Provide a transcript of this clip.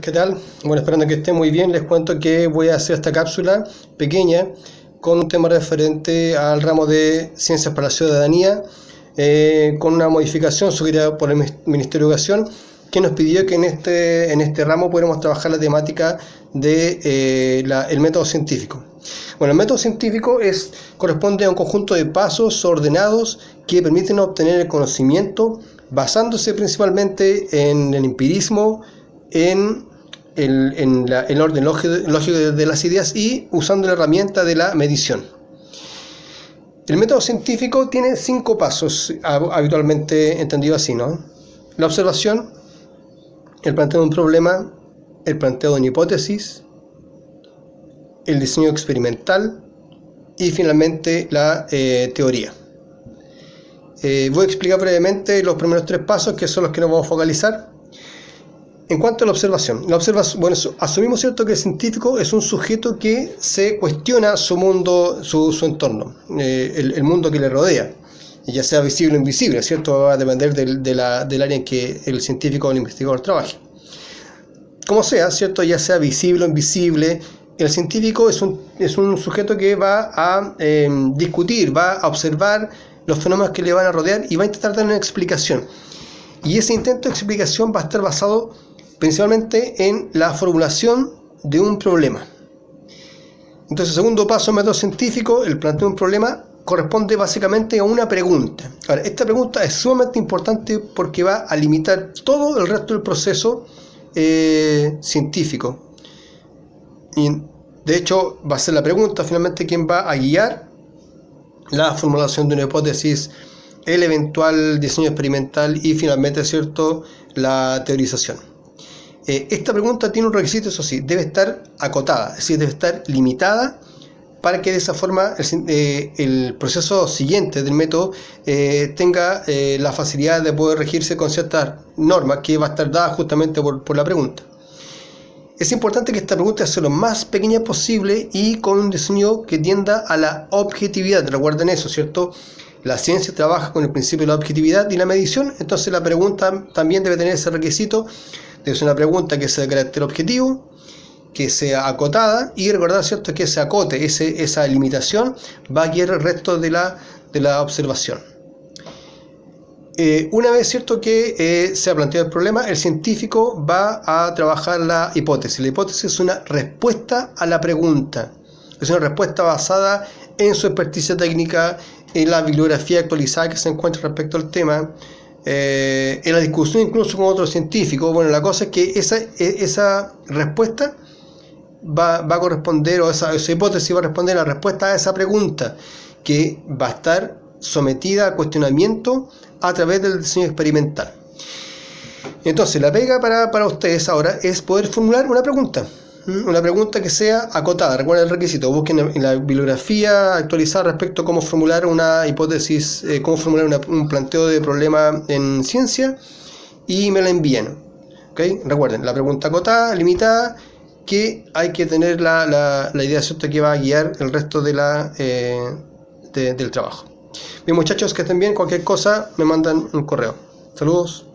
¿qué tal? Bueno, esperando que estén muy bien, les cuento que voy a hacer esta cápsula pequeña con un tema referente al ramo de Ciencias para la Ciudadanía, con una modificación sugerida por el Ministerio de Educación, que nos pidió que en este ramo pudiéramos trabajar la temática de el método científico. Bueno, el método científico corresponde a un conjunto de pasos ordenados que permiten obtener el conocimiento basándose principalmente en el empirismo, en el orden lógico de las ideas y usando la herramienta de la medición. El método científico tiene 5 pasos, habitualmente entendido así, ¿no? La observación, el planteo de un problema, el planteo de una hipótesis, el diseño experimental y finalmente la teoría. Voy a explicar brevemente los primeros 3 pasos, que son los que nos vamos a focalizar. En cuanto a la observación, bueno, asumimos, ¿cierto?, que el científico es un sujeto que se cuestiona su mundo, su entorno, el mundo que le rodea, ya sea visible o invisible, ¿cierto? Va a depender del área en que el científico o el investigador trabaje. Como sea, ¿cierto?, ya sea visible o invisible, el científico es un sujeto que va a discutir, va a observar los fenómenos que le van a rodear y va a intentar dar una explicación. Y ese intento de explicación va a estar basado principalmente en la formulación de un problema. Entonces, segundo paso del método científico, el planteo de un problema, corresponde básicamente a una pregunta. Ahora, esta pregunta es sumamente importante porque va a limitar todo el resto del proceso científico. Y de hecho, va a ser la pregunta finalmente quien va a guiar la formulación de una hipótesis, el eventual diseño experimental y finalmente, ¿cierto?, la teorización. Esta pregunta tiene un requisito, eso sí, debe estar acotada, es decir, debe estar limitada para que de esa forma el proceso siguiente del método tenga la facilidad de poder regirse con ciertas normas que va a estar dada justamente por la pregunta. Es importante que esta pregunta sea lo más pequeña posible y con un diseño que tienda a la objetividad. Recuerden eso, ¿cierto? La ciencia trabaja con el principio de la objetividad y la medición, entonces la pregunta también debe tener ese requisito. Debe ser una pregunta que sea de carácter objetivo, que sea acotada y recordar, ¿cierto?, que ese acote, esa limitación va a guiar el resto de la observación. Una vez, ¿cierto?, que se ha planteado el problema, el científico va a trabajar la hipótesis. La hipótesis es una respuesta a la pregunta. Es una respuesta basada en su experticia técnica, en la bibliografía actualizada que se encuentra respecto al tema, en la discusión incluso con otros científicos. Bueno, la cosa es que esa respuesta va a corresponder, o esa hipótesis va a responder a la respuesta a esa pregunta, que va a estar sometida a cuestionamiento a través del diseño experimental. Entonces, la pega para ustedes ahora es poder formular una pregunta que sea acotada. Recuerden el requisito, busquen en la bibliografía actualizada respecto a cómo formular una hipótesis, cómo formular un planteo de problema en ciencia y me la envían. ¿Okay? Recuerden, la pregunta acotada, limitada, que hay que tener la idea, ¿cierto?, que va a guiar el resto del trabajo. Bien, muchachos, que estén bien. Cualquier cosa me mandan un correo. Saludos.